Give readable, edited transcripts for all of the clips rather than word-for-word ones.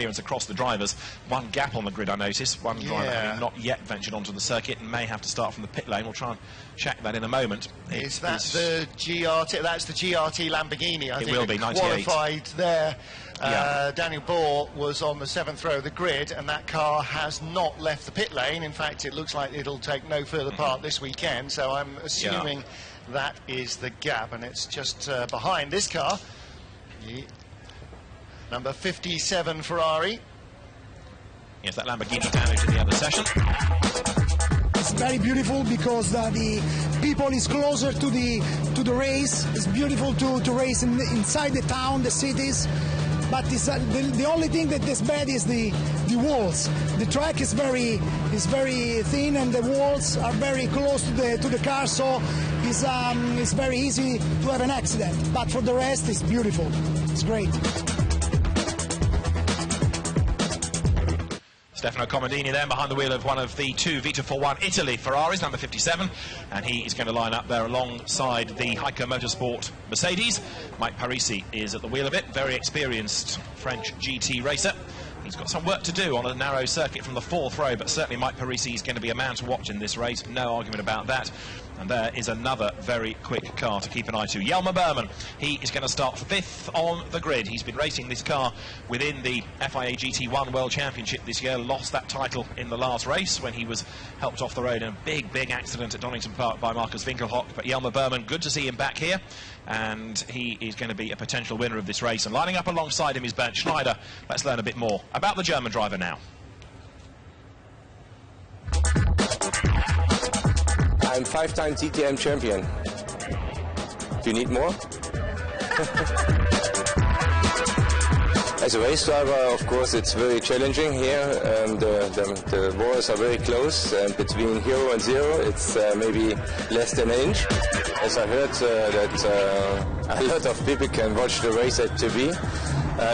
across the drivers. One gap on the grid, I noticed. One driver having not yet ventured onto the circuit and may have to start from the pit lane. We'll try and check that in a moment. Is that the GRT? That's the GRT Lamborghini, I think. It will be, 98. Qualified there. Daniel Bohr was on the 7th row of the grid, and that car has not left the pit lane. In fact, it looks like it'll take no further part this weekend, so I'm assuming that is the gap, and it's just behind this car. Number 57 Ferrari. Yes, that Lamborghini damage in the other session. It's very beautiful because the people is closer to the race. It's beautiful to race inside the town, the cities. But it's, the only thing that is bad is the walls. The track is very thin, and the walls are very close to the car, so it's very easy to have an accident. But for the rest, it's beautiful. It's great. Stefano Comodini then behind the wheel of one of the two Vita41 Italy Ferraris, number 57, and he is going to line up there alongside the Heiko Motorsport Mercedes. Mike Parisi is at the wheel of it, very experienced French GT racer. He's got some work to do on a narrow circuit from the 4th row, but certainly Mike Parisi is going to be a man to watch in this race, no argument about that. And there is another very quick car to keep an eye to. Jelmer Berman, he is going to start 5th on the grid. He's been racing this car within the FIA GT1 World Championship this year, lost that title in the last race when he was helped off the road in a big accident at Donington Park by Marcus Winkelhock. But Jelmer Berman, good to see him back here, and he is going to be a potential winner of this race. And lining up alongside him is Bernd Schneider. Let's learn a bit more about the German driver now. I'm 5-time DTM champion. Do you need more? As a race driver, of course, it's very challenging here. The walls are very close, and between hero and zero, it's maybe less than an inch. As I heard that a lot of people can watch the race at TV.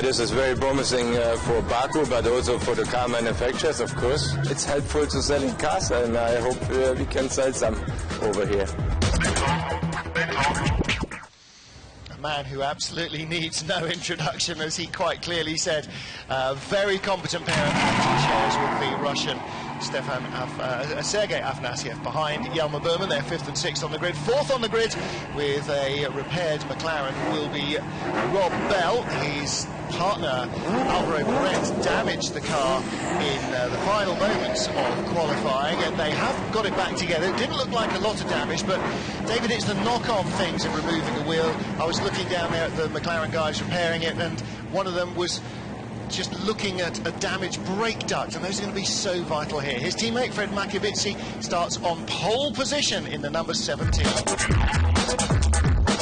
This is very promising for Baku, but also for the car manufacturers, of course. It's helpful to selling cars, and I hope we can sell some over here. A man who absolutely needs no introduction, as he quite clearly said. Very competent pair of captain chairs with the Russian Sergei Afanasyev behind Jelmer Berman. They're 5th and 6th on the grid. 4th on the grid with a repaired McLaren will be Rob Bell. His partner Alvaro Perez damaged the car in the final moments of qualifying, and they have got it back together. It didn't look like a lot of damage, but David, it's the knock-on things in removing a wheel. I was looking down there at the McLaren guys repairing it, and one of them was just looking at a damaged brake duct, and those are going to be so vital here. His teammate Fred Makiewicz starts on pole position in the number 17.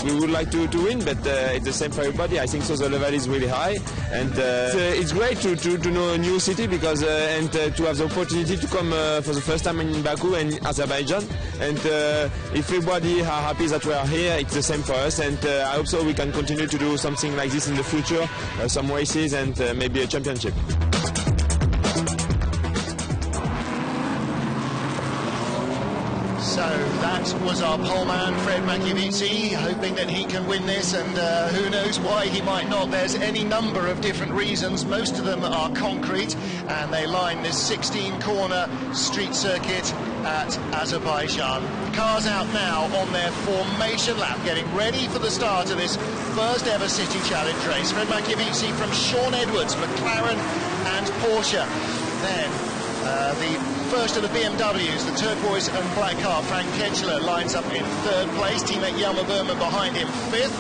We would like to win, but it's the same for everybody. I think so. The level is really high, and it's great to know a new city because and to have the opportunity to come for the first time in Baku and Azerbaijan. And if everybody are happy that we are here, it's the same for us. And I hope so we can continue to do something like this in the future, some races and maybe a championship. So that was our poleman, Fred Makiewicz, hoping that he can win this, and who knows why he might not. There's any number of different reasons. Most of them are concrete, and they line this 16-corner street circuit at Azerbaijan. The car's out now on their formation lap, getting ready for the start of this first ever City Challenge race. Fred Makiewicz from Sean Edwards, McLaren and Porsche. Then the first of the BMWs, the turquoise and black car, Frank Ketchler lines up in 3rd place. Teammate Jelmer Berman behind him 5th.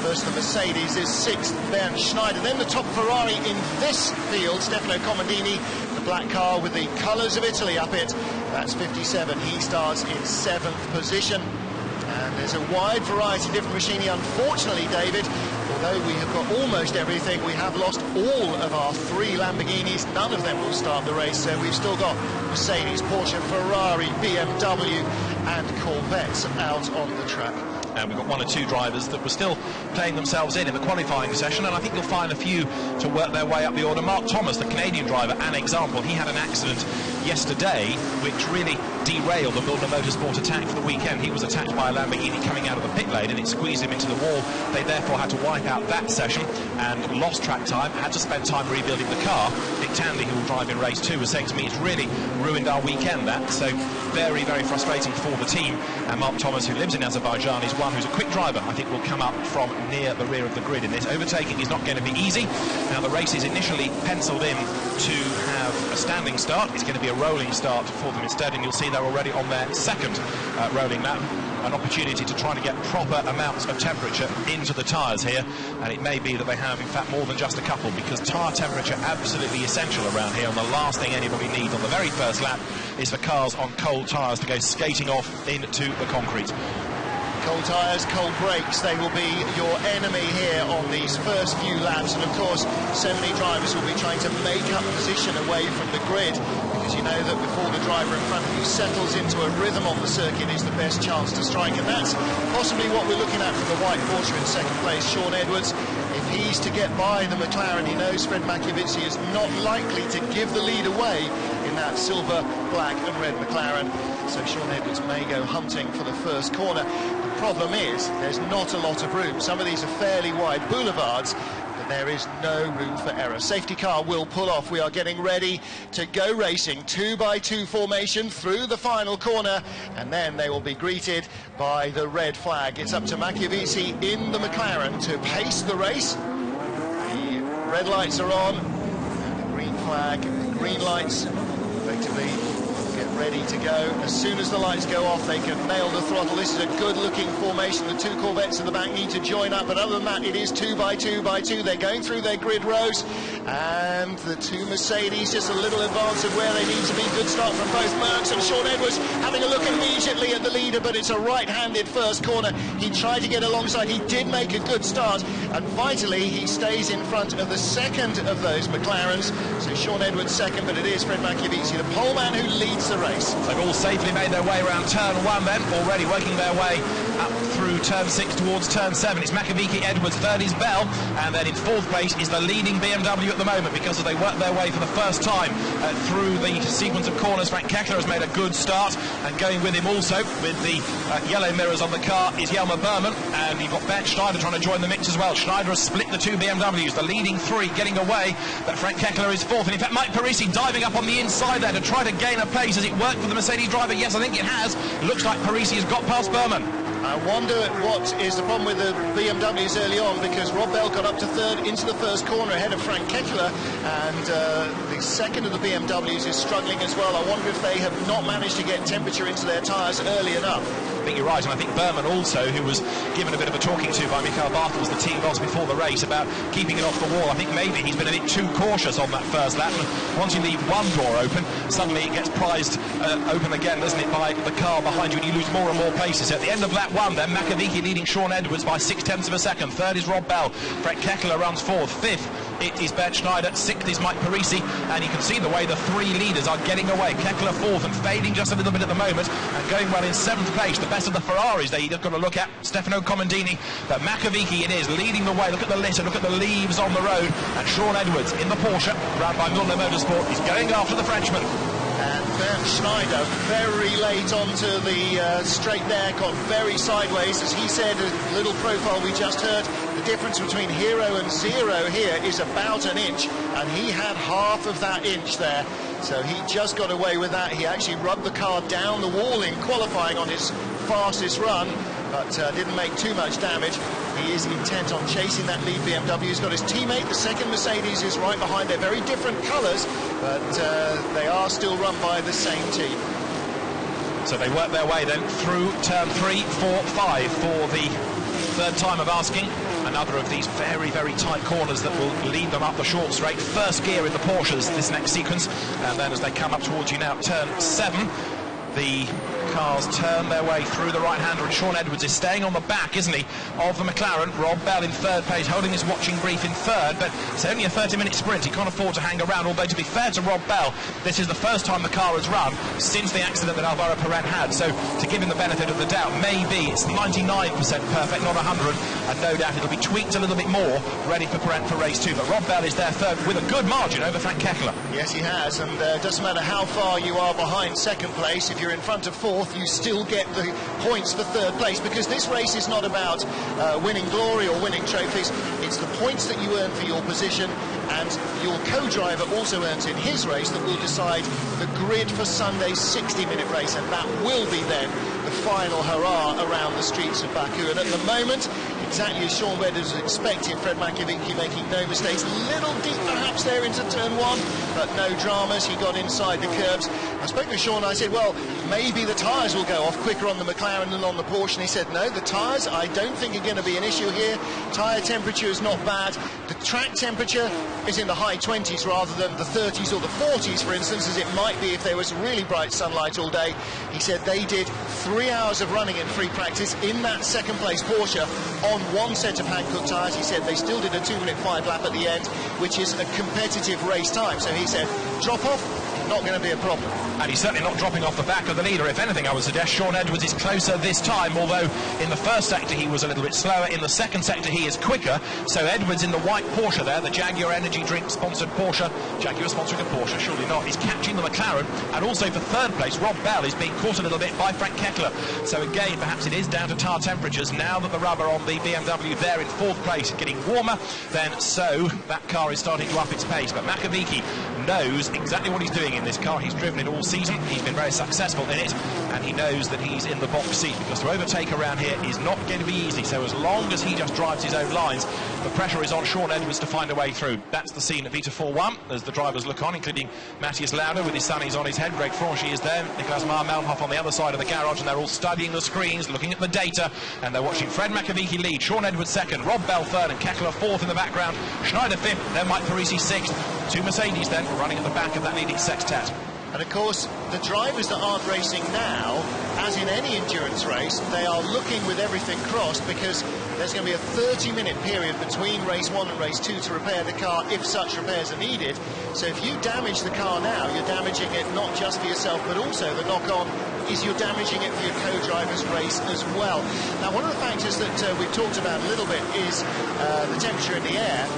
First of the Mercedes is 6th, Bernd Schneider. Then the top Ferrari in this field, Stefano Comodini, the black car with the colours of Italy up it. That's 57. He starts in 7th position. And there's a wide variety of different machinery. Unfortunately, David, although we have got almost everything, we have lost all of our 3 Lamborghinis. None of them will start the race, so we've still got Mercedes, Porsche, Ferrari, BMW and Corvettes out on the track. And we've got one or two drivers that were still playing themselves in the qualifying session, and I think you'll find a few to work their way up the order. Mark Thomas, the Canadian driver, an example. He had an accident yesterday which really derailed the Milner Motorsport attack for the weekend. He was attacked by a Lamborghini coming out of the pit lane, and it squeezed him into the wall. They therefore had to wipe out that session and lost track time, had to spend time rebuilding the car. Nick Tanley, who will drive in race 2, was saying to me it's really ruined our weekend, that. So very, very frustrating for the team. And Mark Thomas, who lives in Azerbaijan, is one who's a quick driver. I think will come up from near the rear of the grid in this. Overtaking is not going to be easy. Now, the race is initially penciled in to have a standing start. It's going to be a rolling start for them instead, and you'll see they're already on their second rolling lap. An opportunity to try to get proper amounts of temperature into the tyres here, and it may be that they have in fact more than just a couple, because tyre temperature absolutely essential around here, and the last thing anybody needs on the very first lap is for cars on cold tyres to go skating off into the concrete. Cold tyres, cold brakes, they will be your enemy here on these first few laps, and of course so many drivers will be trying to make up position away from the grid, because you know that before the driver in front of you settles into a rhythm on the circuit is the best chance to strike, and that's possibly what we're looking at from the white Porsche in second place, Sean Edwards. If he's to get by the McLaren, he knows Fred Machiavizzi is not likely to give the lead away in that silver, black and red McLaren, so Sean Edwards may go hunting for the first corner. The problem is there's not a lot of room. Some of these are fairly wide boulevards, but there is no room for error. Safety car will pull off. We are getting ready to go racing. 2x2 formation through the final corner, and then they will be greeted by the red flag. It's up to Machiavizzi in the McLaren to pace the race. The red lights are on, and the green flag, the green lights, effectively get ready to go. As soon as the lights go off, they can nail the throttle. This is a good-looking formation. The two Corvettes at the back need to join up, but other than that, it is 2x2x2. They're going through their grid rows, and the two Mercedes just a little advance of where they need to be. Good start from both Mercs, and Sean Edwards having a look immediately at the leader, but it's a right-handed first corner. He tried to get alongside. He did make a good start, and vitally, he stays in front of the second of those McLarens. So Sean Edwards second, but it is Fred Machiavizzi, the poleman, who leads the race. They've all safely made their way around turn 1 then, already working their way up through turn 6 towards turn 7. It's Machiavizzi, Edwards, third is Bell, and then in fourth place is the leading BMW at the moment, because as they work their way for the first time through the sequence of corners, Frank Kekler has made a good start, and going with him also with the yellow mirrors on the car is Jelmer Berman, and you've got Bernd Schneider trying to join the mix as well. Schneider has split the two BMWs, the leading three getting away, but Frank Kekler is fourth, and in fact Mike Parisi diving up on the inside there to try to gain a pace. Has it worked for the Mercedes driver? Yes, I think it has. Looks like Parisi has got past Berman. I wonder what is the problem with the BMWs early on, because Rob Bell got up to third into the first corner ahead of Frank Kekler, and the second of the BMWs is struggling as well. I wonder if they have not managed to get temperature into their tyres early enough. I think you're right, and I think Berman also, who was given a bit of a talking to by Mikhail Bartels, the team boss, before the race about keeping it off the wall. I think maybe he's been a bit too cautious on that first lap, and once you leave one door open, suddenly it gets prized open again, doesn't it, by the car behind you, and you lose more and more places. At the end of lap 1 then, Machiavizzi leading Sean Edwards by 0.6 of a second. Third is Rob Bell. Frank Kekler runs fourth. Fifth, it is Bernd Schneider. Sixth is Mike Parisi, and you can see the way the three leaders are getting away. Kekler fourth and fading just a little bit at the moment, and going well in seventh place. The best of the Ferraris that you've got to look at, Stefano Comandini, but Machiavizzi it is leading the way. Look at the litter, look at the leaves on the road, and Sean Edwards in the Porsche, run by Milner Motorsport, is going after the Frenchman. And Bernd Schneider very late onto the straight there, got very sideways. As he said, a little profile we just heard, the difference between hero and zero here is about an inch, and he had half of that inch there. So he just got away with that. He actually rubbed the car down the wall in qualifying on his fastest run, but didn't make too much damage. He is intent on chasing that lead BMW. He's got his teammate, the second Mercedes, is right behind. They're very different colours, but they are still run by the same team. So they work their way then through turn 3, 4, 5 for the third time of asking. Another of these very, very tight corners that will lead them up the short straight. First gear in the Porsches, this next sequence. And then as they come up towards you now, turn 7, the cars turn their way through the right-hander, and Sean Edwards is staying on the back, isn't he, of the McLaren. Rob Bell in third place, holding his watching brief in third, but it's only a 30-minute sprint. He can't afford to hang around, although to be fair to Rob Bell, this is the first time the car has run since the accident that Alvaro Perret had, so to give him the benefit of the doubt, maybe it's 99% perfect, not 100, and no doubt it'll be tweaked a little bit more, ready for Perret for race 2, but Rob Bell is there third with a good margin over Frank Kekler. Yes, he has, and it doesn't matter how far you are behind second place, if you're in front of fourth, you still get the points for third place, because this race is not about winning glory or winning trophies. It's the points that you earn for your position, and your co-driver also earns in his race that will decide the grid for Sunday's 60-minute race, and that will be then the final hurrah around the streets of Baku. And at the moment, exactly as Sean Edwards was expecting, Fred McAvinky making no mistakes, little deep perhaps there into turn one, but no dramas. He got inside the curbs. I spoke to Sean, I said, well, maybe the tyres will go off quicker on the McLaren than on the Porsche, and he said, no, the tyres I don't think are going to be an issue here. Tyre temperature is not bad. The track temperature is in the high 20s rather than the 30s or the 40s, for instance, as it might be if there was really bright sunlight all day. He said they did 3 hours of running in free practice in that second place Porsche on one set of Hankook tyres. He said they still did a 2-minute 5 lap at the end, which is a competitive race time. So he said, drop off, not going to be a problem. And he's certainly not dropping off the back of the leader. If anything, I would suggest Sean Edwards is closer this time, although in the first sector he was a little bit slower. In the second sector he is quicker. So Edwards in the white Porsche there, the Jaguar Energy Drink sponsored Porsche, Jaguar sponsoring a Porsche, surely not, is catching the McLaren. And also for third place, Rob Bell is being caught a little bit by Frank Kekler. So again, perhaps it is down to tyre temperatures. Now that the rubber on the BMW there in fourth place getting warmer, then so that car is starting to up its pace. But McAvinky knows exactly what he's doing in this car. He's driven it all season, he's been very successful in it, and he knows that he's in the box seat, because to overtake around here is not going to be easy. So as long as he just drives his own lines, the pressure is on Sean Edwards to find a way through. That's the scene at Vita 4-1 as the drivers look on, including Matthias Lauda with his sunnies on his head. Greg Franchi is there, Nicolas Melnhoff on the other side of the garage, and they're all studying the screens, looking at the data, and they're watching Fred McAvinky lead, Sean Edwards second, Rob Bell third, and Kekler fourth in the background, Schneider fifth, then Mike Parisi sixth. Two Mercedes then running at the back of that leading sextet. And of course, the drivers that aren't racing now, as in any endurance race, they are looking with everything crossed, because there's going to be a 30-minute period between race 1 and race 2 to repair the car if such repairs are needed. So if you damage the car now, you're damaging it not just for yourself, but also the knock-on is you're damaging it for your co-driver's race as well. Now, one of the factors that we've talked about a little bit is the temperature in the air.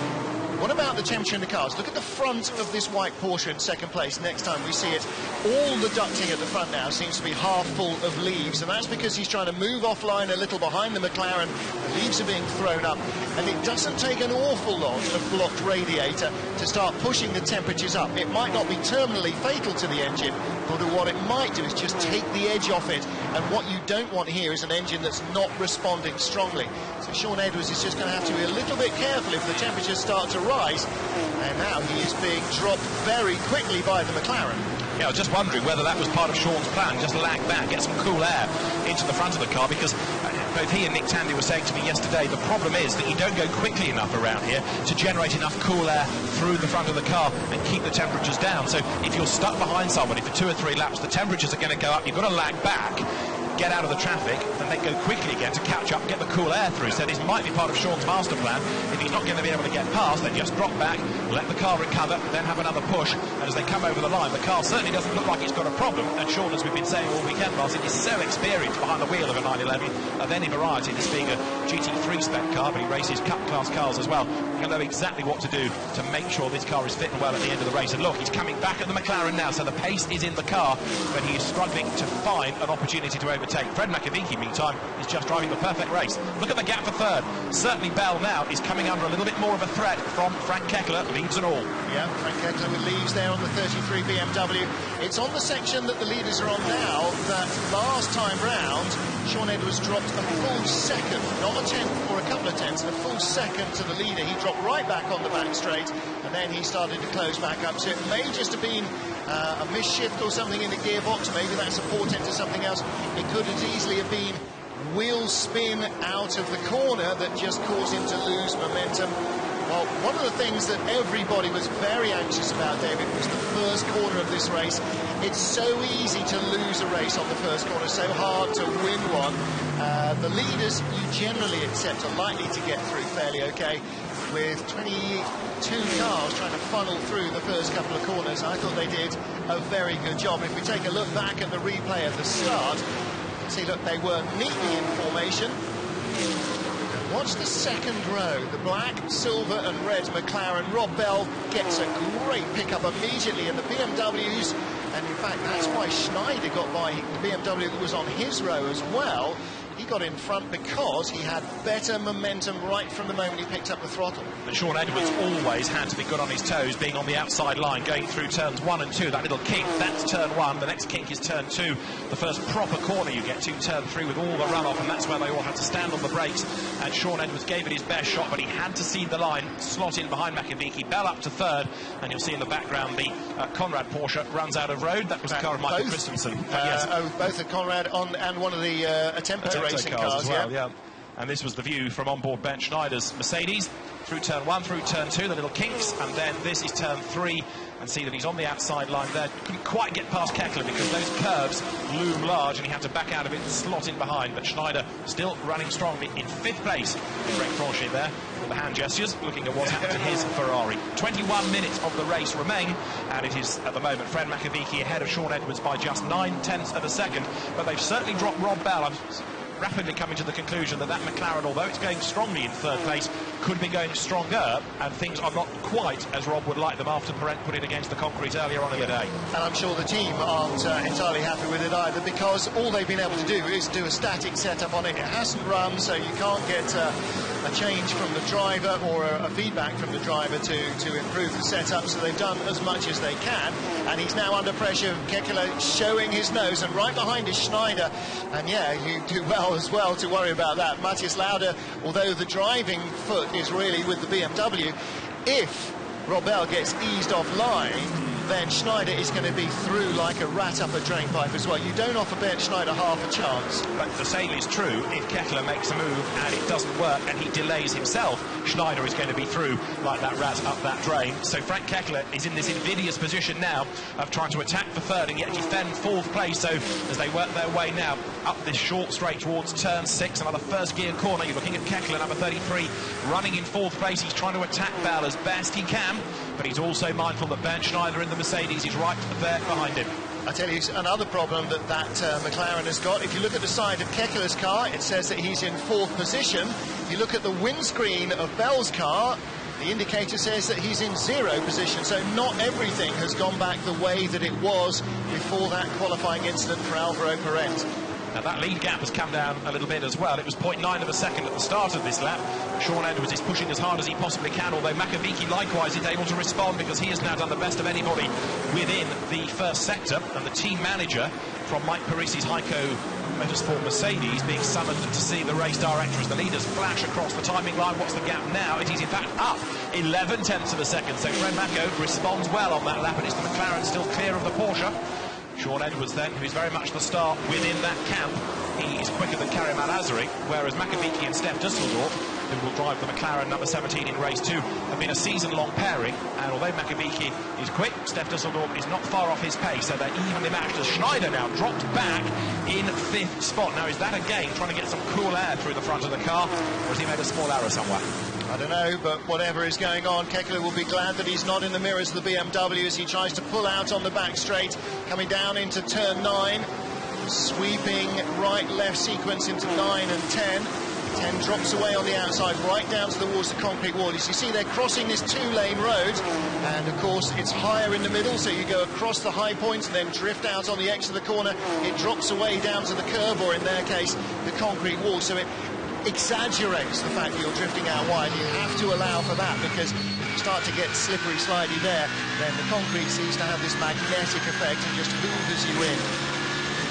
What about the temperature in the cars? Look at the front of this white Porsche in second place next time we see it. All the ducting at the front now seems to be half full of leaves, and that's because he's trying to move offline a little behind the McLaren. The leaves are being thrown up, and it doesn't take an awful lot of blocked radiator to start pushing the temperatures up. It might not be terminally fatal to the engine, but what it might do is just take the edge off it, and what you don't want here is an engine that's not responding strongly. So Sean Edwards is just going to have to be a little bit careful if the temperatures start to rise, and now he is being dropped very quickly by the McLaren. Yeah, I was just wondering whether that was part of Sean's plan, just lag back, get some cool air into the front of the car, because both he and Nick Tandy were saying to me yesterday, the problem is that you don't go quickly enough around here to generate enough cool air through the front of the car and keep the temperatures down. So if you're stuck behind somebody for 2 or 3 laps, the temperatures are going to go up, you've got to lag back, get out of the traffic, and then go quickly again to catch up, get the cool air through. So this might be part of Sean's master plan. If he's not going to be able to get past, then just drop back, let the car recover, then have another push. And as they come over the line, the car certainly doesn't look like it's got a problem. And Sean, as we've been saying all weekend, Martin, is so experienced behind the wheel of a 911 of any variety, this being a GT3 spec car, but he races Cup class cars as well. He'll know exactly what to do to make sure this car is fit and well at the end of the race. And look, he's coming back at the McLaren now, so the pace is in the car, but he is struggling to find an opportunity to overtake. Fred McAvinky, meantime, is just driving the perfect race. Look at the gap for third. Certainly Bell now is coming under a little bit more of a threat from Frank Kekler, leaves and all. Yeah, Frank Kekler with leaves there on the 33 BMW. It's on the section that the leaders are on now that last time round, Sean Edwards dropped a full second, not a tenth or a couple of tenths, a full second to the leader. He dropped right back on the back straight, and then he started to close back up. So it may just have been a misshift or something in the gearbox. Maybe that's a portent to something else. It could as easily have been wheel spin out of the corner that just caused him to lose momentum. Well, one of the things that everybody was very anxious about, David, was the first corner of this race. It's so easy to lose a race on the first corner, so hard to win one. The leaders you generally accept are likely to get through fairly okay, with 22 cars trying to funnel through the first couple of corners. I thought they did a very good job. If we take a look back at the replay of the start, see, look, they were neatly in formation. Watch the second row, the black, silver and red McLaren. Rob Bell gets a great pickup immediately in the BMWs, and in fact that's why Schneider got by the BMW that was on his row as well. He got in front because he had better momentum right from the moment he picked up the throttle. But Sean Edwards always had to be good on his toes, being on the outside line, going through turns 1 and 2. That little kink, that's turn 1. The next kink is turn 2. The first proper corner you get to turn 3 with all the runoff, and that's where they all had to stand on the brakes. And Sean Edwards gave it his best shot, but he had to see the line, slot in behind Makovic, Bell up to third, and you'll see in the background the Conrad Porsche runs out of road. That was the car of Michael Christensen. Yes. Both the Conrad and one of the Attempter racing cars as well, yeah. And this was the view from onboard Ben Schneider's Mercedes through turn 1, through turn 2, the little kinks, and then this is turn 3, and see that he's on the outside line there. Couldn't quite get past Kekler because those curves loom large and he had to back out of it and slot in behind, but Schneider still running strongly in 5th place. Greg Franchi there with the hand gestures, looking at what's happened to his Ferrari. 21 minutes of the race remain, and it is at the moment Fred Makovic ahead of Sean Edwards by just 9/10 of a second, but they've certainly dropped Rob Bell. I'm rapidly coming to the conclusion that that McLaren, although it's going strongly in 3rd place, could be going stronger, and things are not quite as Rob would like them after Perret put it against the concrete earlier on in the day. And I'm sure the team aren't entirely happy with it either, because all they've been able to do is do a static setup on it. It hasn't run, so you can't get a change from the driver or a feedback from the driver to improve the setup, so they've done as much as they can, and he's now under pressure. Kekler showing his nose, and right behind is Schneider, and yeah, you do well as well to worry about that. Matthias Lauda, although the driving foot is really with the BMW, if Rob Bell gets eased off line, then Schneider is going to be through like a rat up a drain pipe as well. You don't offer Ben Schneider half a chance. But the same is true if Kekler makes a move and it doesn't work and he delays himself. Schneider is going to be through like that rat up that drain. So Frank Kekler is in this invidious position now of trying to attack for 3rd and yet defend 4th place. So as they work their way now up this short straight towards turn 6, another first gear corner, you're looking at Kekler, number 33, running in 4th place. He's trying to attack Bell as best he can, but he's also mindful that Ben Schneider in the Mercedes is right there behind him. I tell you, another problem that McLaren has got, if you look at the side of Kekler's car, it says that he's in 4th position. If you look at the windscreen of Bell's car, the indicator says that he's in 0 position, so not everything has gone back the way that it was before that qualifying incident for Alvaro Perret. Now that lead gap has come down a little bit as well. It was 0.9 of a second at the start of this lap. Sean Edwards is pushing as hard as he possibly can, although Makovic likewise is able to respond because he has now done the best of anybody within the first sector, and the team manager from Mike Parisi's Heiko Motorsport Mercedes being summoned to see the race director as the leaders flash across the timing line. What's the gap now? It is in fact up 11/10 of a second, so Fred Mako responds well on that lap, and it's the McLaren still clear of the Porsche. Sean Edwards then, who's very much the star within that camp, he is quicker than Karim Al-Azari, whereas Makovic and Steph Dusseldorf, who will drive the McLaren number 17 in race 2, have been a season-long pairing, and although Makovic is quick, Steph Dusseldorf is not far off his pace, so they're evenly matched as Schneider now dropped back in 5th spot. Now, is that again trying to get some cool air through the front of the car, or has he made a small error somewhere? I don't know, but whatever is going on, Kekler will be glad that he's not in the mirrors of the BMW as he tries to pull out on the back straight, coming down into turn 9, sweeping right-left sequence into 9 and 10. 10 drops away on the outside, right down towards the concrete wall. As you see, they're crossing this 2-lane road, and of course it's higher in the middle, so you go across the high points and then drift out on the edge of the corner. It drops away down to the curb, or in their case, the concrete wall, so it exaggerates the fact that you're drifting out wide. You have to allow for that, because if you start to get slippery slidey there, then the concrete seems to have this magnetic effect and just hoovers you in.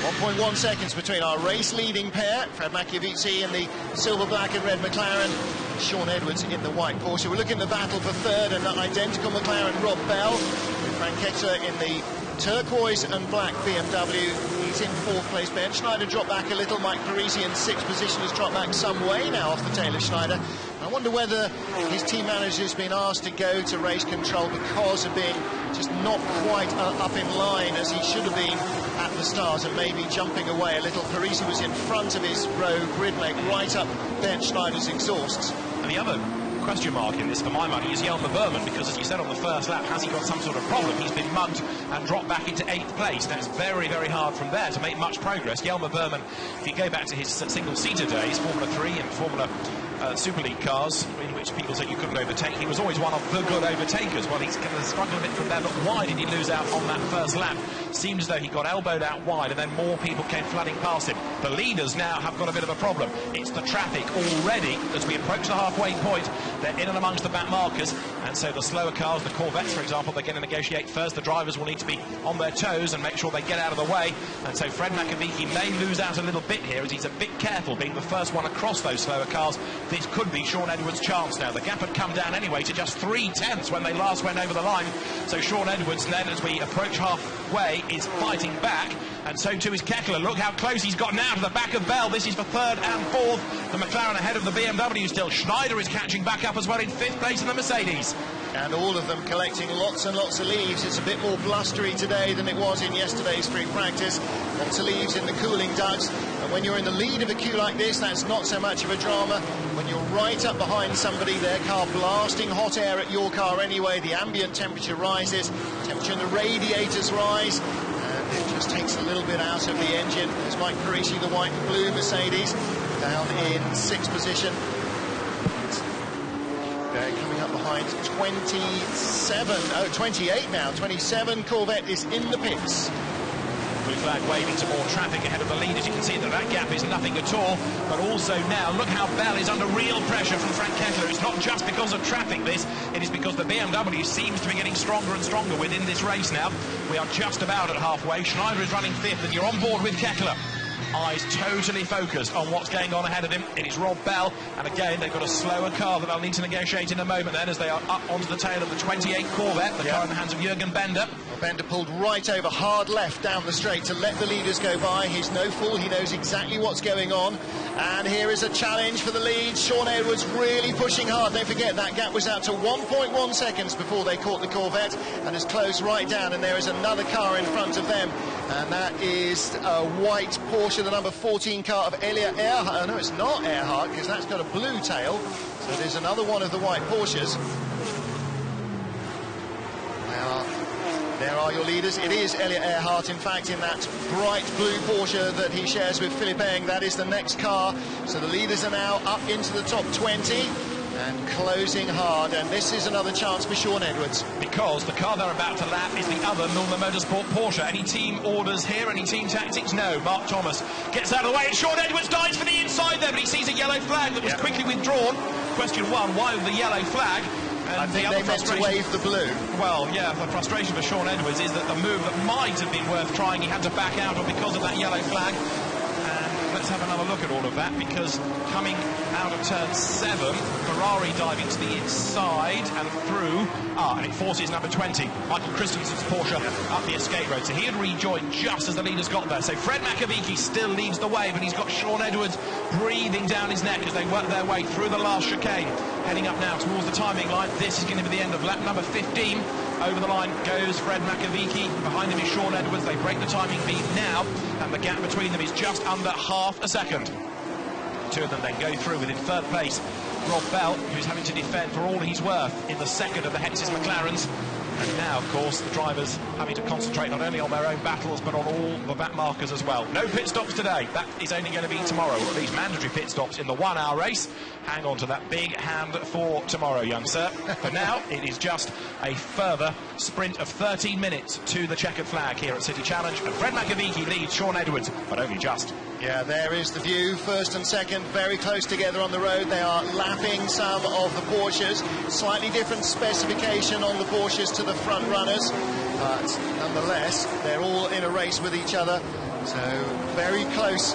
1.1 seconds between our race-leading pair, Fred Makovic in the silver, black and red McLaren, Sean Edwards in the white Porsche. We're looking at the battle for 3rd, and the identical McLaren, Rob Bell, with Frank Kekler in the turquoise and black BMW. He's in 4th place. Ben Schneider dropped back a little. Mike Parisi in 6th position has dropped back some way now off the tail of Schneider. I I wonder whether his team manager's been asked to go to race control because of being just not quite up in line as he should have been at the start, and maybe jumping away a little. Parisi was in front of his row grid mate right up Ben Schneider's exhausts. And the other question mark in this, for my money, is Jelmer Berman, because as you said on the first lap, has he got some sort of problem? He's been mugged and dropped back into 8th place. That's very, very hard from there to make much progress. Jelmer Berman, if you go back to his single-seater days, Formula 3 and Formula Super League cars, in which people said you couldn't overtake, he was always one of the good overtakers. Well, he's going to struggle a bit from there, but why did he lose out on that first lap? Seemed as though he got elbowed out wide, and then more people came flooding past him. The leaders now have got a bit of a problem. It's the traffic already. As we approach the halfway point, they're in and amongst the back markers, and so the slower cars, the Corvettes, for example, they're going to negotiate first. The drivers will need to be on their toes and make sure they get out of the way, and so Fred Makoviecki may lose out a little bit here, as he's a bit careful, being the first one across those slower cars. This could be Sean Edwards' chance now. The gap had come down anyway to just 3/10 when they last went over the line, so Sean Edwards then, as we approach halfway, is fighting back, and so too is Keckler. Look how close he's got now to the back of Bell. This is for 3rd and 4th. The McLaren ahead of the BMW still. Schneider is catching back up as well in 5th place in the Mercedes. And all of them collecting lots and lots of leaves. It's a bit more blustery today than it was in yesterday's free practice. Lots of leaves in the cooling ducts. And when you're in the lead of a queue like this, that's not so much of a drama. When you're right up behind somebody, their car blasting hot air at your car anyway, the ambient temperature rises, temperature in the radiators rise, and it just takes a little bit out of the engine. There's Mike Parisi, the white and blue Mercedes, down in 6th position. They're coming up behind 28 now. 27 Corvette is in the pits. Blue flag waving to more traffic ahead of the leaders. You can see that gap is nothing at all, but also now look how Bell is under real pressure from Frank Keckler. It's not just because of traffic this, it is because the BMW seems to be getting stronger and stronger within this race now. We are just about at halfway. Schneider is running 5th, and you're on board with Keckler. Eyes totally focused on what's going on ahead of him. It is Rob Bell, and again they've got a slower car that they'll need to negotiate in a moment then, as they are up onto the tail of the 28 Corvette, the car in the hands of Jürgen Bender. Well, Bender pulled right over, hard left down the straight to let the leaders go by. He's no fool, he knows exactly what's going on, and here is a challenge for the lead. Sean Edwards really pushing hard. Don't forget that gap was out to 1.1 seconds before they caught the Corvette, and has closed right down, and there is another car in front of them, and that is a white Porsche, the number 14 car of Elia Earhart. No, it's not Earhart, because that's got a blue tail. So there's another one of the white Porsches. There are your leaders. It is Elia Earhart, in fact, in that bright blue Porsche that he shares with Philippe Eng. That is the next car. So the leaders are now up into the top 20. And closing hard, and this is another chance for Sean Edwards. Because the car they're about to lap is the other Milner Motorsport Porsche. Any team orders here, any team tactics? No. Mark Thomas gets out of the way, and Sean Edwards dives for the inside there, but he sees a yellow flag that was quickly withdrawn. Question 1, why the yellow flag? And I think they meant to wave the blue. Well, yeah, the frustration for Sean Edwards is that the move that might have been worth trying, he had to back out of because of that yellow flag. Let's have another look at all of that, because coming out of turn 7, Ferrari diving to the inside and through, and it forces number 20, Michael Christensen's Porsche, up the escape road. So he had rejoined just as the leaders got there. So Fred Makoviecki still leads the way, but he's got Sean Edwards breathing down his neck as they work their way through the last chicane. Heading up now towards the timing line. This is going to be the end of lap number 15. Over the line goes Fred Makoviecki. Behind him is Sean Edwards. They break the timing lead now, and the gap between them is just under half a second. The two of them then go through within 3rd place. Rob Bell, who's having to defend for all he's worth in the second of the Hexis McLarens. And now, of course, the drivers having to concentrate not only on their own battles, but on all the back markers as well. No pit stops today. That is only going to be tomorrow, or at least mandatory pit stops in the 1-hour race. Hang on to that big hand for tomorrow, young sir. For now, it is just a further sprint of 13 minutes to the checkered flag here at City Challenge. And Fred Makoviecki leads Sean Edwards, but only just. Yeah, there is the view. 1st and 2nd, very close together on the road. They are lapping some of the Porsches. Slightly different specification on the Porsches to the front runners, but nonetheless, they're all in a race with each other. So very close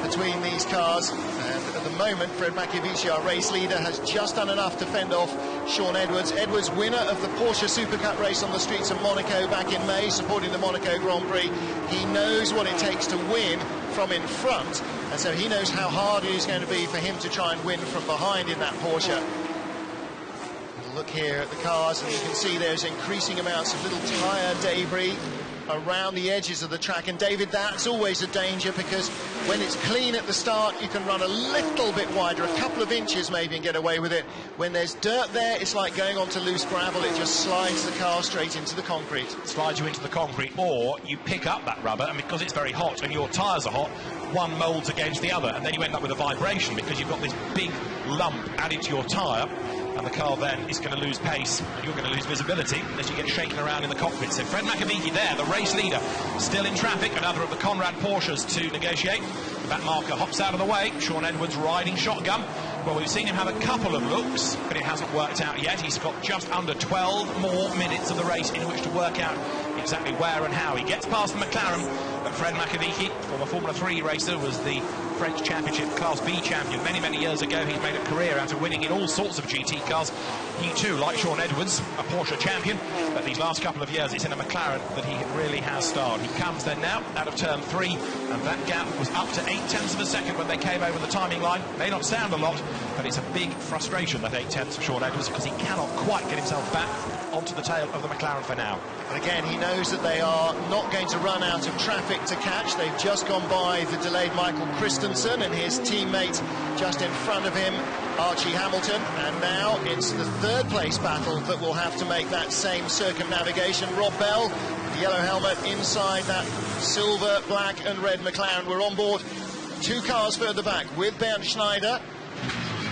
between these cars, and at the moment Fred Makiewicz, our race leader, has just done enough to fend off Sean Edwards. Edwards, winner of the Porsche Super Cup race on the streets of Monaco back in May, supporting the Monaco Grand Prix. He knows what it takes to win from in front, and so he knows how hard it is going to be for him to try and win from behind in that Porsche. Look here at the cars, and you can see there's increasing amounts of little tyre debris around the edges of the track, and David, that's always a danger, because when it's clean at the start you can run a little bit wider, a couple of inches maybe, and get away with it. When there's dirt there, it's like going onto loose gravel, it just slides the car straight into the concrete. Slides you into the concrete, or you pick up that rubber, and because it's very hot and your tyres are hot, one moulds against the other, and then you end up with a vibration because you've got this big lump added to your tyre, and the car then is going to lose pace, and you're going to lose visibility as you get shaken around in the cockpit. So Fred Makiewicz there, the race leader, still in traffic, another of the Conrad Porsches to negotiate. The back marker hops out of the way, Sean Edwards riding shotgun. Well, we've seen him have a couple of looks, but it hasn't worked out yet. He's got just under 12 more minutes of the race in which to work out exactly where and how he gets past the McLaren. But Fred Makiewicz, former Formula 3 racer, was the French Championship Class B champion many years ago. He's made a career out of winning in all sorts of GT cars. He too, like Sean Edwards, a Porsche champion, but these last couple of years it's in a McLaren that he really has starred. He comes then now out of turn 3, and that gap was up to 0.8 of a second when they came over the timing line. May not sound a lot, but it's a big frustration, that 0.8 for Sean Edwards, because he cannot quite get himself back onto the tail of the McLaren for now. And again, he knows that they are not going to run out of traffic to catch. They've just gone by the delayed Michael Christensen and his teammate just in front of him, Archie Hamilton, and now it's the third place battle that will have to make that same circumnavigation. Rob Bell, the yellow helmet, inside that silver, black and red McLaren. We're on board 2 cars further back with Bernd Schneider.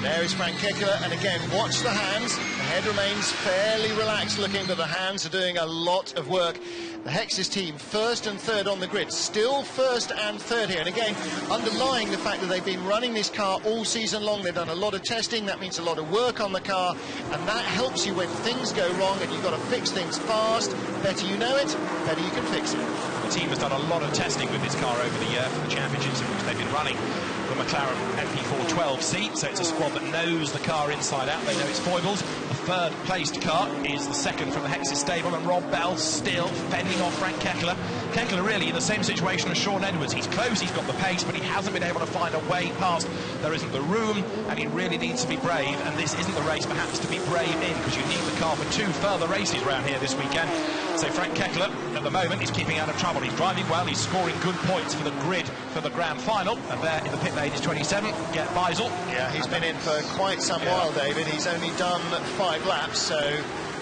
There is Frank Kekele, and again, watch the hands. The head remains fairly relaxed looking, but the hands are doing a lot of work. The Hex's team, first and third on the grid, still first and third here. And again, underlying the fact that they've been running this car all season long, they've done a lot of testing, that means a lot of work on the car, and that helps you when things go wrong and you've got to fix things fast. Better you know it, better you can fix it. The team has done a lot of testing with this car over the year for the championships in which they've been running the McLaren MP412C, so it's a squad that knows the car inside out, they know its foibles. The third placed car is the second from the Hex's stable, and Rob Bell still fending off Frank Kekele. Kekele really in the same situation as Sean Edwards. He's close, he's got the pace, but he hasn't been able to find a way past. There isn't the room, and he really needs to be brave, and this isn't the race perhaps to be brave in, because you need the car for 2 further races around here this weekend. So Frank Kekele at the moment is keeping out of trouble. He's driving well, he's scoring good points for the grid for the grand final, and there in the pit lane is 27, Gert Beisel. Yeah, he's been in for quite some while, David. He's only done 5 laps, so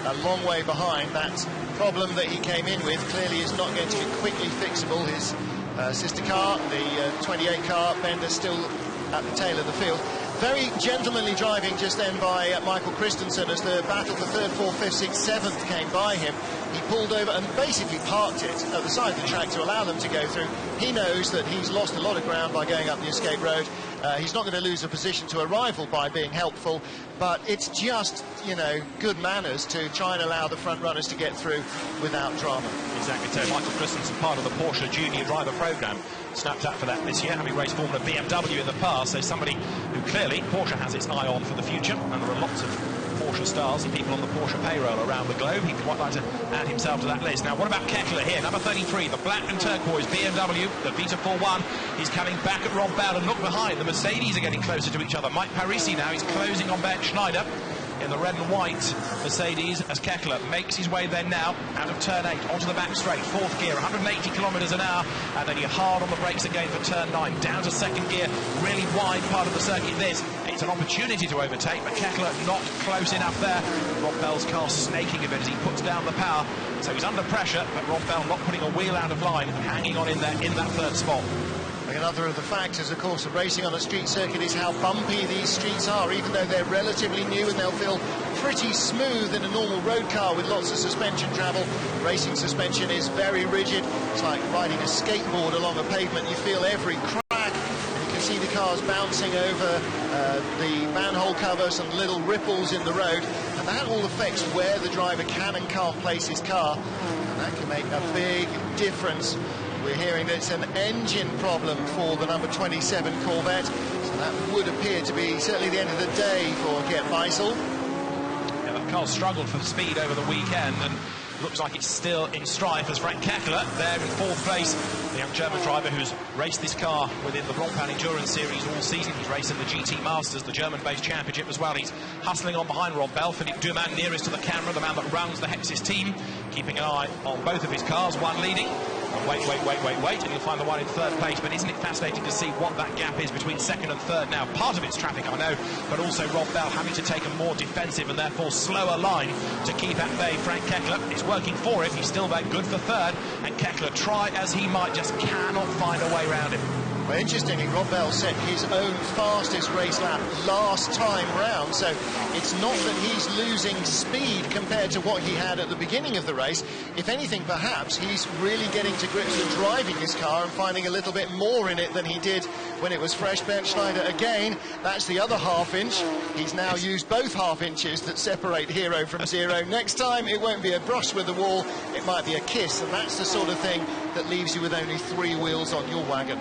a long way behind. That problem that he came in with clearly is not going to be quickly fixable. His sister car, the 28 car, Bender's still at the tail of the field. Very gentlemanly driving just then by Michael Christensen as the battle for 3rd, 4th, 5th, 6th, 7th came by him. He pulled over and basically parked it at the side of the track to allow them to go through. He knows that he's lost a lot of ground by going up the escape road. He's not going to lose a position to a rival by being helpful, but it's just, you know, good manners to try and allow the front runners to get through without drama. Exactly, so Michael Christensen, part of the Porsche Junior Driver Programme, snapped up for that this year, having raced Formula BMW in the past, so somebody who clearly Porsche has its eye on for the future, and there are lots of Porsche stars and people on the Porsche payroll around the globe. He'd quite like to add himself to that list. Now, what about Kekele here? Number 33, the black and turquoise BMW, the Vita 4-1. He's coming back at Rob Bell, and look behind. The Mercedes are getting closer to each other. Mike Parisi now, he's closing on Bernd Schneider in the red and white Mercedes as Kekele makes his way then now out of turn 8 onto the back straight, 4th gear, 180 kilometres an hour, and then you're hard on the brakes again for turn 9, down to 2nd gear, really wide part of the circuit. It's an opportunity to overtake, but Kekele not close enough there. Rob Bell's car snaking a bit as he puts down the power, so he's under pressure, but Rob Bell not putting a wheel out of line and hanging on in there in that 3rd spot. Another of the factors, of course, of racing on a street circuit is how bumpy these streets are. Even though they're relatively new and they'll feel pretty smooth in a normal road car with lots of suspension travel, racing suspension is very rigid. It's like riding a skateboard along a pavement. You feel every crack, and you can see the cars bouncing over the manhole covers and little ripples in the road, and that all affects where the driver can and can't place his car, and that can make a big difference We're hearing that it's an engine problem for the number 27 Corvette, so that would appear to be certainly the end of the day for Gert Weissel. Yeah, that car struggled for speed over the weekend, and looks like it's still in strife as Frank Kekler there in fourth place, the young German driver who's raced this car within the Blancpain Endurance Series all season. He's racing the GT Masters, the German-based championship as well. He's hustling on behind Rob Bell. Philippe Duman nearest to the camera, the man that runs the Hexis team, keeping an eye on both of his cars, one leading. And wait, and you'll find the one in third place. But isn't it fascinating to see what that gap is between second and third now? Part of it's traffic, I know, but also Rob Bell having to take a more defensive and therefore slower line to keep at bay Frank Kekler. It's working for him. He's still very good for third, and Kekler, try as he might, just cannot find a way around him. Well, interestingly, Rob Bell set his own fastest race lap last time round, so it's not that he's losing speed compared to what he had at the beginning of the race. If anything, perhaps he's really getting to grips with driving his car and finding a little bit more in it than he did when it was fresh. Bernd Schneider again, that's the other half inch. He's now used both half inches that separate hero from zero. Next time it won't be a brush with the wall, it might be a kiss, and that's the sort of thing that leaves you with only 3 wheels on your wagon.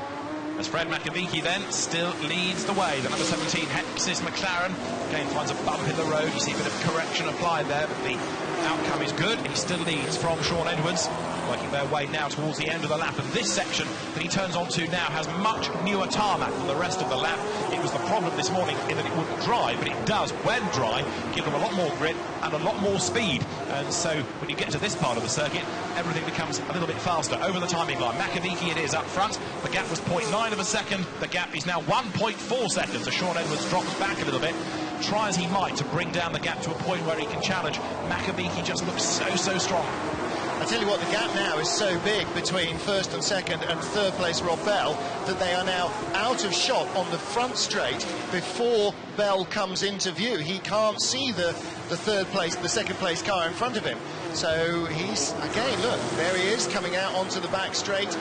As Fred Makoviecki then still leads the way. The number 17 Hexis McLaren again finds a bump in the road. You see a bit of correction applied there, but the outcome is good. He still leads from Sean Edwards, working their way now towards the end of the lap. And this section that he turns onto now has much newer tarmac than the rest of the lap. It was the problem this morning in that it wouldn't dry, but it does, when dry, give them a lot more grip and a lot more speed. And so when you get to this part of the circuit, everything becomes a little bit faster. Over the timing line, Makoviecki it is up front. The gap was 0.9 of a second. The gap is now 1.4 seconds as Sean Edwards drops back a little bit. Try as he might to bring down the gap to a point where he can challenge. Makoviecki just looks so strong. I tell you what, the gap now is so big between first and second and third place Rob Bell that they are now out of shot on the front straight before Bell comes into view. He can't see the second place car in front of him. So he's, again, look, there he is coming out onto the back straight,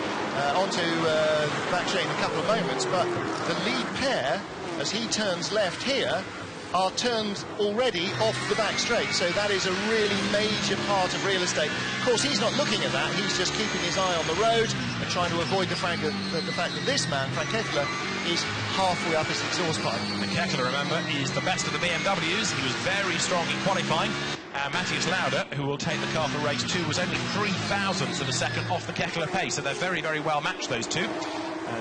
onto the back straight in a couple of moments. But the lead pair, as he turns left here, are turned already off the back straight, so that is a really major part of real estate. Of course, he's not looking at that, he's just keeping his eye on the road and trying to avoid the fact that this man, Frank Kekler, is halfway up his exhaust pipe. And Kekler, remember, is the best of the BMWs. He was very strong in qualifying. Matthias Lauda, who will take the car for race 2, was only 3,000ths of a second off the Kekler pace, so they're very well matched, those two.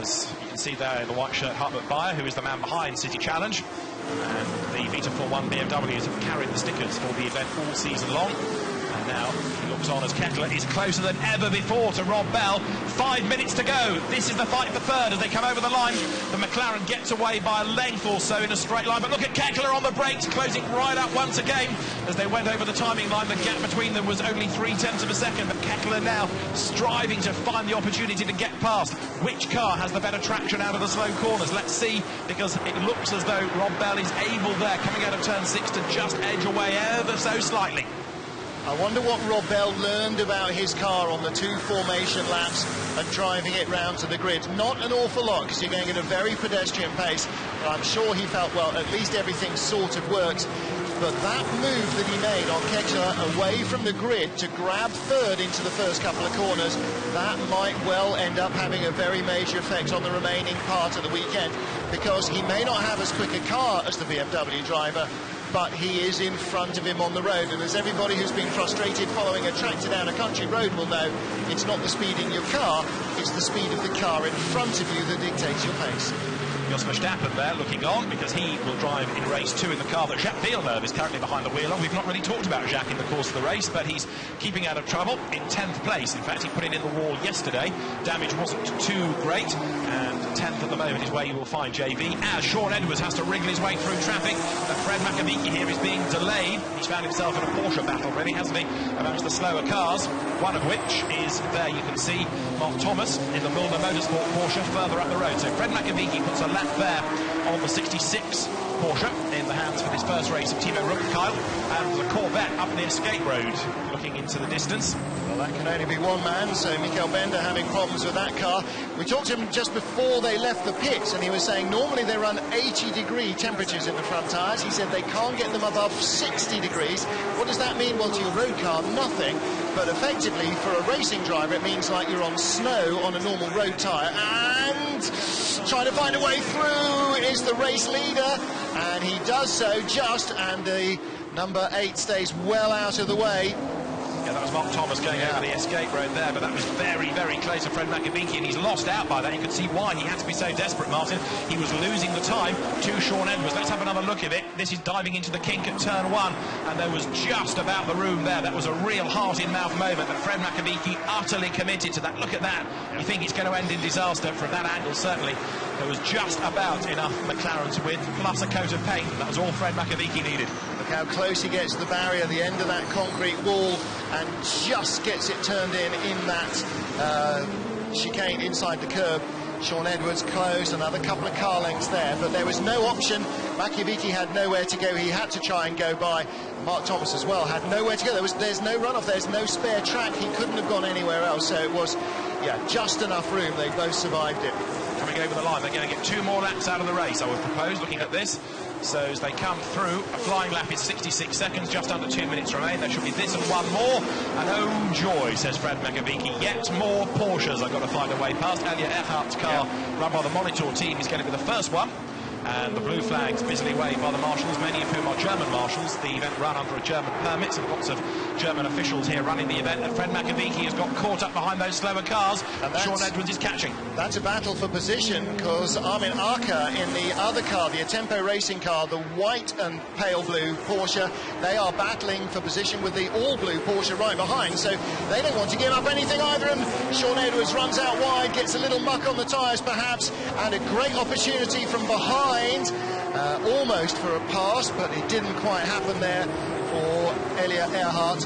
As you can see there in the white shirt, Hartmut Bayer, who is the man behind City Challenge. And the Vita 4-1 BMWs have carried the stickers for the event all season long. And now he looks on as Kekler is closer than ever before to Rob Bell. 5 minutes to go. This is the fight for third as they come over the line. The McLaren gets away by a length or so in a straight line. But look at Kekler on the brakes, closing right up once again. As they went over the timing line, the gap between them was only 0.3 of a second. But Kekler now striving to find the opportunity to get past. Which car has the better traction out of the slow corners? Let's see, because it looks as though Rob Bell is able there, coming out of turn 6, to just edge away ever so slightly. I wonder what Rob Bell learned about his car on the 2 formation laps and driving it round to the grid. Not an awful lot, because you're going at a very pedestrian pace, but I'm sure he felt, well, at least everything sort of works. But that move that he made on Kekler away from the grid to grab third into the first couple of corners, that might well end up having a very major effect on the remaining part of the weekend, because he may not have as quick a car as the BMW driver, but he is in front of him on the road. And as everybody who's been frustrated following a tractor down a country road will know, it's not the speed in your car, it's the speed of the car in front of you that dictates your pace. Jos Verstappen there looking on, because he will drive in race 2 in the car that Jacques Villeneuve is currently behind the wheel of. We've not really talked about Jacques in the course of the race, but he's keeping out of trouble in 10th place. In fact, he put it in the wall yesterday. Damage wasn't too great, and 10th at the moment is where you will find JV, as Sean Edwards has to wriggle his way through traffic. Fred Makoviecki here is being delayed. He's found himself in a Porsche battle, really, hasn't he, amongst the slower cars, one of which is there, you can see Mark Thomas in the Milner Motorsport Porsche further up the road. So Fred Makoviecki puts a lap there on the 66 Porsche in the hands for this first race of Timo Ruppkyle, and the Corvette up the escape road looking into the distance. That can only be one man, so Michael Bender having problems with that car. We talked to him just before they left the pits, and he was saying normally they run 80-degree temperatures in the front tyres. He said they can't get them above 60 degrees. What does that mean? Well, to your road car, nothing. But effectively, for a racing driver, it means like you're on snow on a normal road tyre. And trying to find a way through is the race leader, and he does so just, and the number 8 stays well out of the way. Yeah, that was Mark Thomas going over the escape road there, but that was very, very close to Fred Makovici, and he's lost out by that. You can see why he had to be so desperate, Martin. He was losing the time to Sean Edwards. Let's have another look at it. This is diving into the kink at turn 1, and there was just about the room there. That was a real heart-in-mouth moment, but Fred Makovici utterly committed to that. Look at that. You think it's going to end in disaster from that angle, certainly. There was just about enough McLaren's width, plus a coat of paint. That was all Fred Makovici needed. Look how close he gets to the barrier, the end of that concrete wall, and just gets it turned in that chicane inside the curb. Sean Edwards close, another couple of car lengths there, but there was no option. Makovici had nowhere to go. He had to try and go by. Mark Thomas as well had nowhere to go. There's no runoff, there's no spare track. He couldn't have gone anywhere else, so it was, just enough room. They both survived it. Coming over the line, they're going to get 2 more laps out of the race, I would propose, looking at this. So as they come through, a flying lap is 66 seconds, just under 2 minutes remain. There should be this and one more. And oh joy, says Fred Makovici, yet more Porsches I've got to find a way past. Elia Earhart's car, run by the Monitor team, is going to be the first one. And the blue flags busily waved by the marshals, many of whom are German marshals. The event run under a German permit, so lots of German officials here running the event. And Fred Makovici has got caught up behind those slower cars. Sean Edwards is catching. That's a battle for position, because Armin Arka in the other car, the Tempo racing car, the white and pale blue Porsche, they are battling for position with the all blue Porsche right behind, so they don't want to give up anything either. And Sean Edwards runs out wide, gets a little muck on the tyres perhaps, and a great opportunity from behind. Almost for a pass, but it didn't quite happen there for Elia Earhart.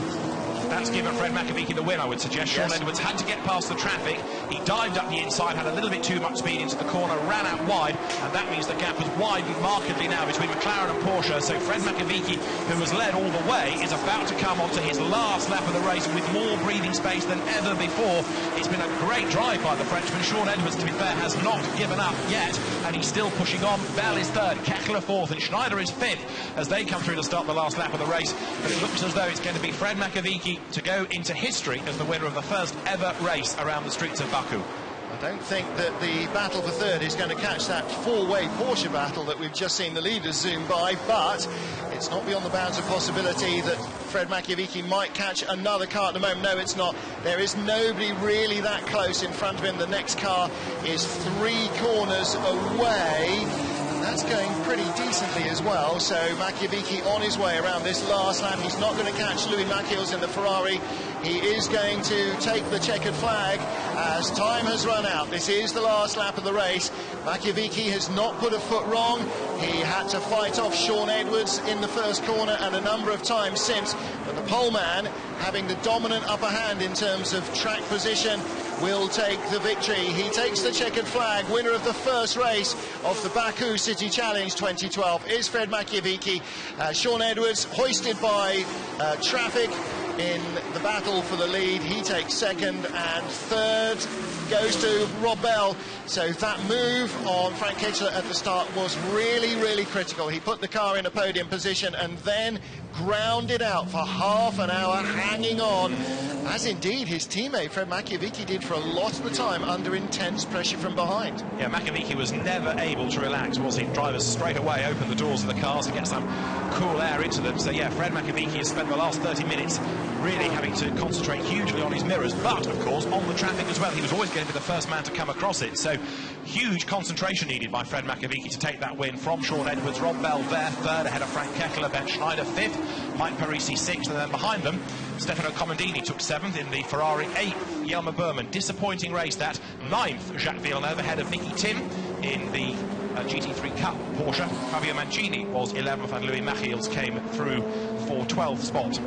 That's given Fred Makovici the win, I would suggest. Sean Edwards had to get past the traffic. He dived up the inside, had a little bit too much speed into the corner, ran out wide, and that means the gap has widened markedly now between McLaren and Porsche. So Fred Makovici, who has led all the way, is about to come onto his last lap of the race with more breathing space than ever before. It's been a great drive by the Frenchman. Sean Edwards, to be fair, has not given up yet, and he's still pushing on. Bell is 3rd, Kekler 4th, and Schneider is 5th as they come through to start the last lap of the race. But it looks as though it's going to be Fred Makovici to go into history as the winner of the first ever race around the streets of Baku. I don't think that the battle for 3rd is going to catch that 4-way Porsche battle that we've just seen the leaders zoom by, but it's not beyond the bounds of possibility that Fred Makovici might catch another car at the moment. No, it's not. There is nobody really that close in front of him. The next car is 3 corners away. That's going pretty decently as well, so Makovici on his way around this last lap. He's not going to catch Louis Machiels in the Ferrari. He is going to take the checkered flag as time has run out. This is the last lap of the race. Makovici has not put a foot wrong. He had to fight off Sean Edwards in the first corner and a number of times since, but the pole man, having the dominant upper hand in terms of track position, will take the victory. He takes the checkered flag. Winner of the first race of the Baku City Challenge 2012 is Fred Makovici. Sean Edwards, hoisted by traffic in the battle for the lead. He takes 2nd, and 3rd goes to Rob Bell. So that move on Frank Kitchler at the start was really, really critical. He put the car in a podium position and then grounded out for half an hour, hanging on, as indeed his teammate Fred Makovici did for a lot of the time under intense pressure from behind. Yeah, Makovici was never able to relax, was he? Drivers straight away open the doors of the cars to get some cool air into them. So yeah, Fred Makovici has spent the last 30 minutes really having to concentrate hugely on his mirrors, but of course on the traffic as well. He was always going to be the first man to come across it, so huge concentration needed by Fred Makovici to take that win from Sean Edwards. Rob Bell there, 3rd, ahead of Frank Kekler, Ben Schneider 5th, Mike Parisi 6th, and then behind them Stefano Comandini took 7th in the Ferrari, 8th Jelmer Berman. Disappointing race that. 9th Jacques Villeneuve ahead of Nicky Tim in the GT3 Cup Porsche. Fabio Mancini was 11th, and Louis Machiels came through for 12th spot.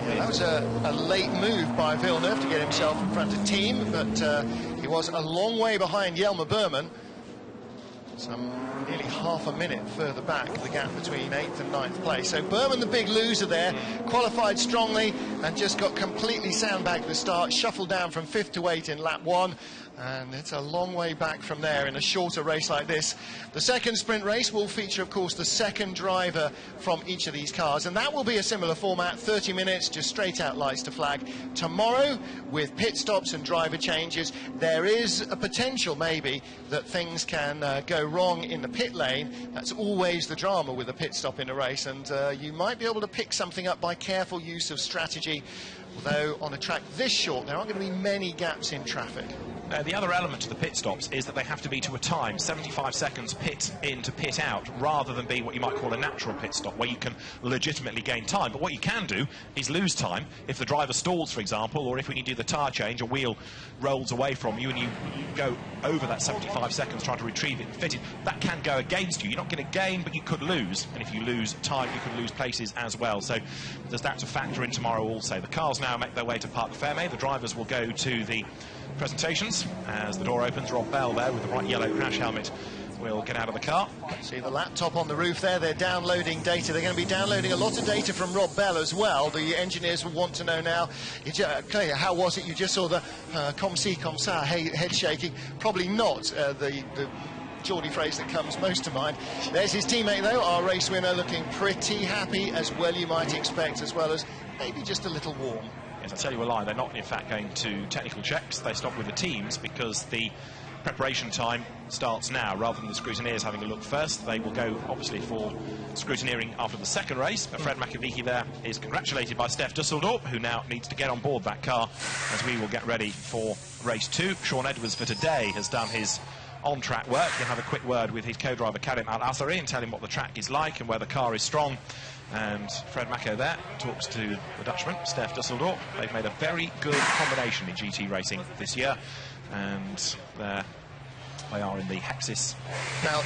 Yeah, that was a late move by Villeneuve to get himself in front of Team, but he was a long way behind Jelmer Berman. Nearly half a minute further back, the gap between 8th and 9th place. So Berman, the big loser there, qualified strongly and just got completely sandbagged at the start, shuffled down from 5th to 8th in lap 1. And it's a long way back from there in a shorter race like this. The second sprint race will feature, of course, the second driver from each of these cars, and that will be a similar format, 30 minutes, just straight out lights to flag. Tomorrow, with pit stops and driver changes, there is a potential, maybe, that things can go wrong in the pit lane. That's always the drama with a pit stop in a race, and you might be able to pick something up by careful use of strategy, although on a track this short, there aren't going to be many gaps in traffic. The other element to the pit stops is that they have to be to a time, 75 seconds pit in to pit out, rather than be what you might call a natural pit stop, where you can legitimately gain time. But what you can do is lose time if the driver stalls, for example, or if when you do the tyre change, a wheel rolls away from you and you go over that 75 seconds trying to retrieve it and fit it. That can go against you. You're not going to gain, but you could lose. And if you lose time, you can lose places as well. So there's that to factor in tomorrow also. The cars now make their way to Parc Fermé. The drivers will go to the presentations as the door opens. Rob Bell there with the bright yellow crash helmet will get out of the car. See the laptop on the roof there, they're downloading data. They're going to be downloading a lot of data from Rob Bell as well. The engineers will want to know now, Claire, how was it? You just saw the comme ci, comme ça, head shaking. Probably not the Geordie phrase that comes most to mind. There's his teammate though, our race winner, looking pretty happy, as well you might expect, as well as maybe just a little warm. Yes, I tell you a lie, they're not in fact going to technical checks. They stop with the teams because the preparation time starts now rather than the scrutineers having a look first. They will go obviously for scrutineering after the second race, but Fred Makovici there is congratulated by Steph Dusseldorp, who now needs to get on board that car as we will get ready for race 2. Sean Edwards for today has done his on-track work. He'll have a quick word with his co-driver Karim Al-Asari and tell him what the track is like and where the car is strong. And Fred Mako there talks to the Dutchman, Steph Dusseldorp. They've made a very good combination in GT racing this year, and they are in the Hexis. Now,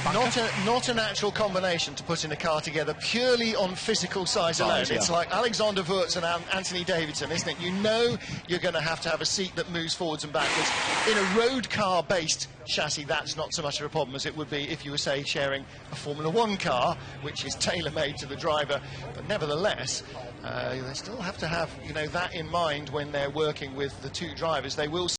not a natural combination to put in a car together purely on physical size alone. Yeah. It's like Alexander Wurz and Anthony Davidson, isn't it? You know you're going to have a seat that moves forwards and backwards. In a road car-based chassis, that's not so much of a problem as it would be if you were, say, sharing a Formula 1 car, which is tailor-made to the driver. But nevertheless, they still have to have, that in mind when they're working with the two drivers. They will